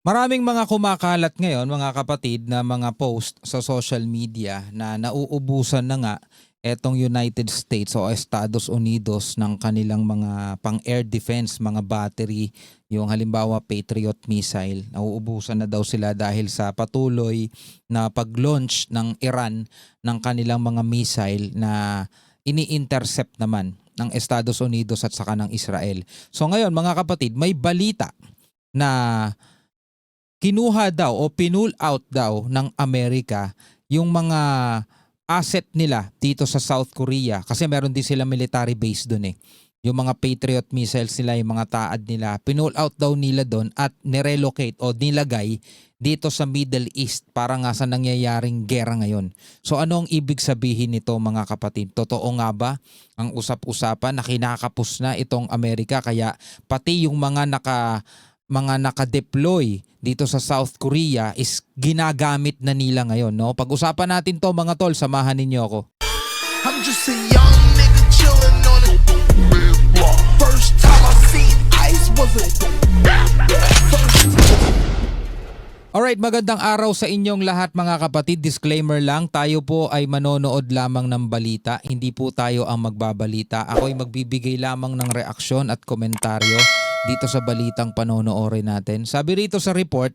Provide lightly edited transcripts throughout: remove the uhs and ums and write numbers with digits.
Maraming mga kumakalat ngayon, mga kapatid, na mga post sa social media na nauubusan na nga etong United States o Estados Unidos ng kanilang mga pang-air defense, mga battery, yung halimbawa Patriot missile. Nauubusan na daw sila dahil sa patuloy na pag-launch ng Iran ng kanilang mga missile na ini-intercept naman ng Estados Unidos at saka ng Israel. So ngayon mga kapatid, may balita na kinuha daw o pinull out daw ng Amerika yung mga asset nila dito sa South Korea kasi meron din sila military base doon eh. Yung mga Patriot missiles nila, yung mga taad nila, pinull out daw nila doon at nirelocate o nilagay dito sa Middle East para nga sa nangyayaring gera ngayon. So ano ang ibig sabihin nito mga kapatid? Totoo nga ba ang usap-usapan na kinakapos na itong Amerika kaya pati yung mga naka-deploy dito sa South Korea is ginagamit na nila ngayon, no? Pag-usapan natin 'to mga tol, samahan ninyo ako. I'm just a young nigga chillin' on it. First time I seen ice was a Alright, magandang araw sa inyong lahat mga kapatid. Disclaimer lang, tayo po ay manonood lamang ng balita. Hindi po tayo ang magbabalita. Ako ay magbibigay lamang ng reaksyon at komentaryo dito sa balitang panonoorin natin. Sabi rito sa report,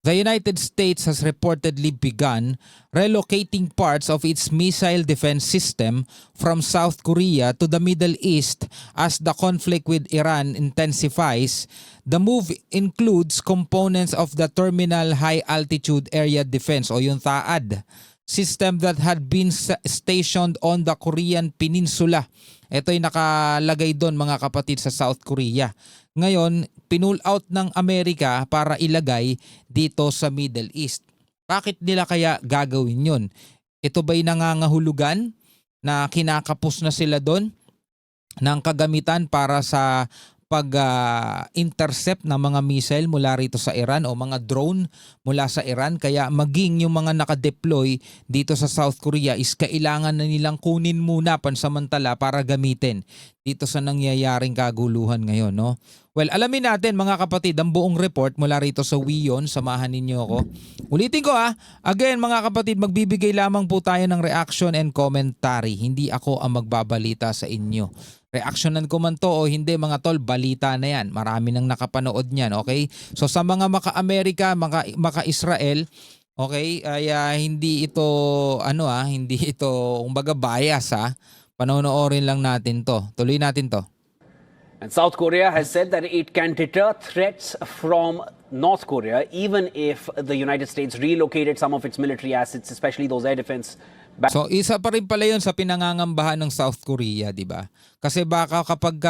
the United States has reportedly begun relocating parts of its missile defense system from South Korea to the Middle East as the conflict with Iran intensifies. The move includes components of the Terminal High Altitude Area Defense o yung THAAD system that had been stationed on the Korean Peninsula. Ito ay nakalagay doon mga kapatid sa South Korea. Ngayon, pinull out ng Amerika para ilagay dito sa Middle East. Bakit nila kaya gagawin yun? Ito ba'y nangangahulugan na kinakapos na sila doon ng kagamitan para sa pag-intercept ng mga missile mula rito sa Iran o mga drone mula sa Iran, kaya maging yung mga nakadeploy dito sa South Korea is kailangan na nilang kunin muna pansamantala para gamitin dito sa nangyayaring kaguluhan ngayon, no? Well, alamin natin mga kapatid ang buong report mula rito sa WION. Samahan ninyo ako. Ulitin ko again mga kapatid, magbibigay lamang po tayo ng reaction and commentary. Hindi ako ang magbabalita sa inyo. Reaksyonan ko man to o hindi mga tol, balita na yan. Marami nang nakapanood niyan, okay? So sa mga maka-Amerika, maka-Israel, okay, ay hindi ito hindi ito kumbaga bias Panonoorin lang natin to. Tuloy natin to. And South Korea has said that it can deter threats from North Korea even if the United States relocated some of its military assets, especially those air defense. So isa pa rin pala yun sa pinangangambahan ng South Korea, di ba? Kasi baka kapag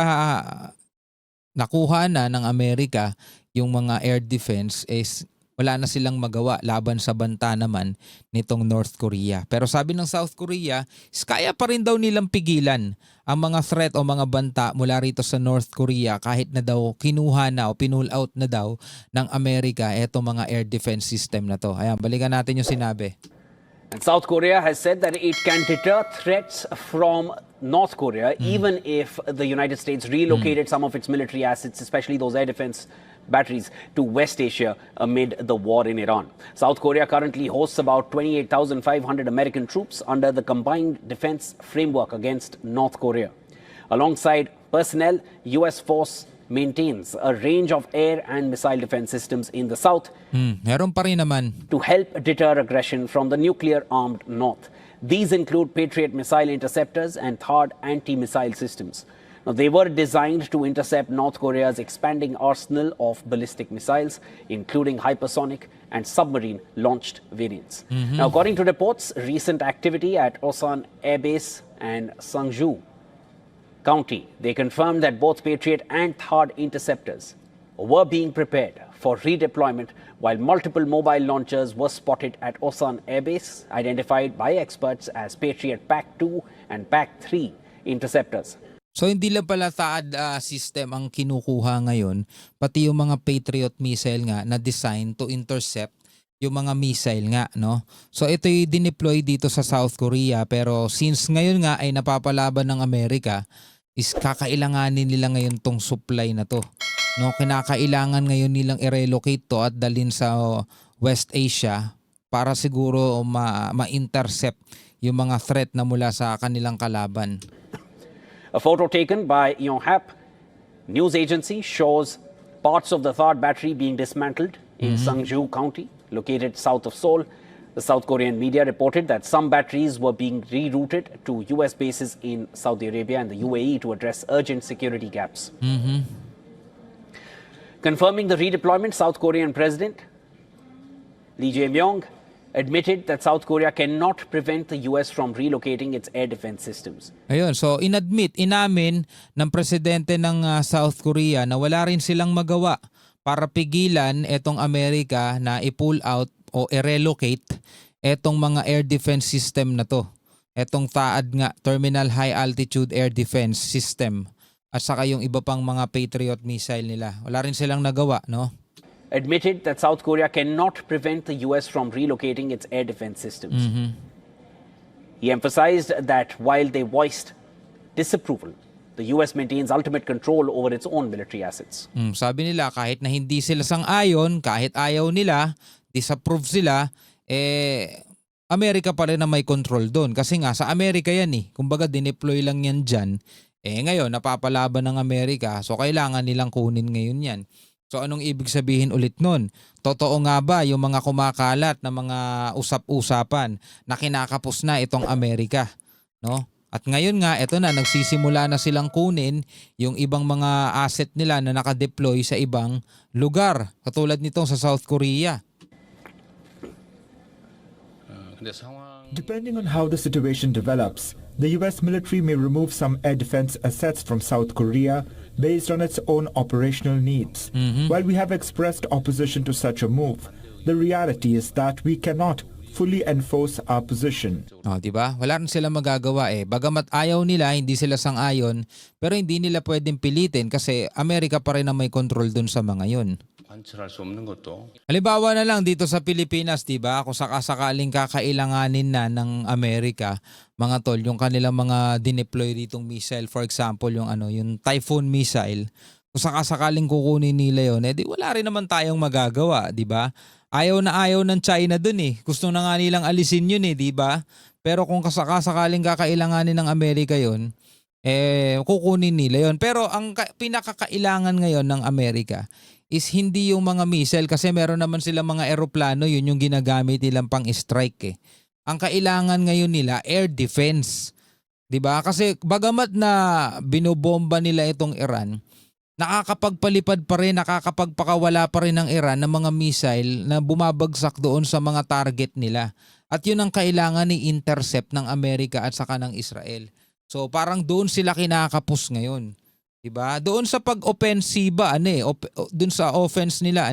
nakuha na ng Amerika yung mga air defense is wala na silang magawa laban sa banta naman nitong North Korea. Pero sabi ng South Korea, kaya pa rin daw nilang pigilan ang mga threat o mga banta mula rito sa North Korea kahit na daw kinuha na o pinull out na daw ng Amerika etong mga air defense system na to. Ayan, balikan natin yung sinabi. And South Korea has said that it can deter threats from North Korea even if the United States relocated some of its military assets, especially those air defense batteries, to West Asia amid the war in Iran. South Korea currently hosts about 28,500 American troops under the Combined Defense Framework against North Korea. Alongside personnel, U.S. force maintains a range of air and missile defense systems in the south Meron pa rin naman. to help deter aggression from the nuclear-armed north. These include Patriot missile interceptors and THAAD anti-missile systems. Now, they were designed to intercept North Korea's expanding arsenal of ballistic missiles, including hypersonic and submarine-launched variants. Now, according to reports, recent activity at Osan Air Base and Sangju County, they confirmed that both Patriot and THAAD interceptors were being prepared for redeployment, while multiple mobile launchers were spotted at Osan Air Base, identified by experts as Patriot PAC-2 and PAC-3 interceptors. So hindi lang pala THAAD system ang kinukuha ngayon, pati yung mga Patriot missile nga na design to intercept yung mga missile nga, no? So ito yung dineploy dito sa South Korea, pero since ngayon nga ay napapalaban ng Amerika is kakailanganin nila ngayon tong supply na to. No, kinakailangan ngayon nilang i-relocate to at dalhin sa West Asia para siguro ma-intercept yung mga threat na mula sa kanilang kalaban. A photo taken by Yonhap news agency shows parts of the THAAD battery being dismantled in Sangju County, located south of Seoul. The South Korean media reported that some batteries were being rerouted to US bases in Saudi Arabia and the UAE to address urgent security gaps. Confirming the redeployment, South Korean President Lee Jae-myung admitted that South Korea cannot prevent the US from relocating its air defense systems. Ayun, so inamin ng presidente ng South Korea na wala rin silang magawa para pigilan etong Amerika na i-pull out o i-relocate etong mga air defense system na to. Etong THAAD nga, Terminal High Altitude Air Defense System. At saka yung iba pang mga Patriot missile nila. Wala rin silang nagawa, no? Admitted that South Korea cannot prevent the US from relocating its air defense systems. He emphasized that while they voiced disapproval, the US maintains ultimate control over its own military assets. Sabi nila kahit na hindi sila sang-ayon, kahit ayaw nila, disapprove sila, Amerika pa rin na may control doon. Kasi nga sa Amerika yan eh. Kumbaga dineploy lang yan dyan. Ngayon napapalaban ng Amerika, so kailangan nilang kunin ngayon yan. So anong ibig sabihin ulit nun? Totoo nga ba yung mga kumakalat na mga usap-usapan na kinakapos na itong Amerika? No? At ngayon nga, eto na, nagsisimula na silang kunin yung ibang mga asset nila na nakadeploy sa ibang lugar. Katulad nitong sa South Korea. Depending on how the situation develops, the US military may remove some air defense assets from South Korea based on its own operational needs. While we have expressed opposition to such a move, the reality is that we cannot fully enforce our position. Diba? Wala rin sila magagawa eh. Bagamat ayaw nila, hindi sila sang-ayon, pero hindi nila pwedeng pilitin kasi Amerika pa rin ang may control dun sa mga yun. 관철할 수 없는 것도 Halimbawa na lang dito sa Pilipinas, 'di ba? Kung sakasakaling kakailanganin na ng Amerika, mga tol, yung kanilang mga dineploy ditong missile, for example, yung Typhoon missile, kung sakasakaling kukunin nila 'yon, di wala rin naman tayong magagawa, 'di ba? Ayaw na ayaw ng China dun eh. Gusto na nga nilang alisin 'yun eh, 'di ba? Pero kung sakasakaling kakailanganin ng Amerika 'yon, kukunin nila 'yon. Pero ang pinakakailangan ngayon ng Amerika is hindi yung mga missile kasi meron naman silang mga eroplano, yun yung ginagamit nilang pang strike eh. Ang kailangan ngayon nila air defense. 'Di ba? Kasi bagamat na binobomba nila itong Iran, nakakapagpalipad pa rin, nakakapagpakawala pa rin ng Iran ng mga missile na bumabagsak doon sa mga target nila. At yun ang kailangan ni intercept ng Amerika at saka ng Israel. So parang doon sila kinakapos ngayon. Diba? Doon sa pag-offensiba, doon sa offense nila,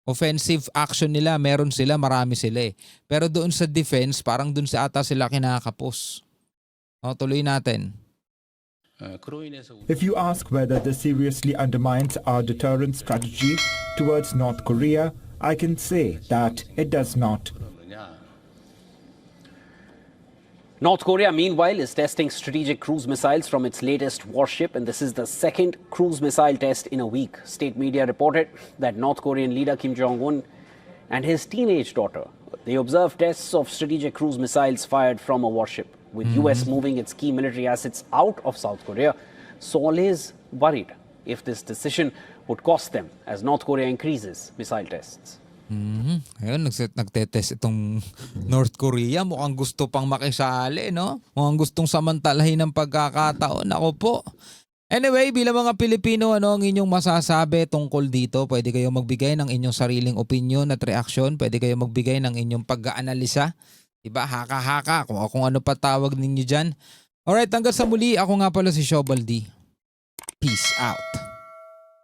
offensive action nila, meron sila, marami sila eh. Pero doon sa defense, parang doon sa ata sila kinakapos. Tuloy natin. 그로 인해서 If you ask whether this seriously undermines our deterrent strategy towards North Korea, I can say that it does not. 그러느냐 North Korea, meanwhile, is testing strategic cruise missiles from its latest warship, and this is the second cruise missile test in a week. State media reported that North Korean leader Kim Jong-un and his teenage daughter, they observed tests of strategic cruise missiles fired from a warship. With US moving its key military assets out of South Korea, Seoul is worried if this decision would cost them as North Korea increases missile tests. Ayun, nagtetest itong North Korea. Mukhang gusto pang makisali, no? Mukhang gustong samantalahin ng pagkakataon. Ako po. Anyway, bilang mga Pilipino, ang inyong masasabi tungkol dito? Pwede kayo magbigay ng inyong sariling opinion at reaksyon. Pwede kayo magbigay ng inyong pag-aanalisa. Diba? Haka-haka. Kung ano pa tawag ninyo dyan. Alright, hanggang sa muli. Ako nga pala si Shobaldi. Peace out.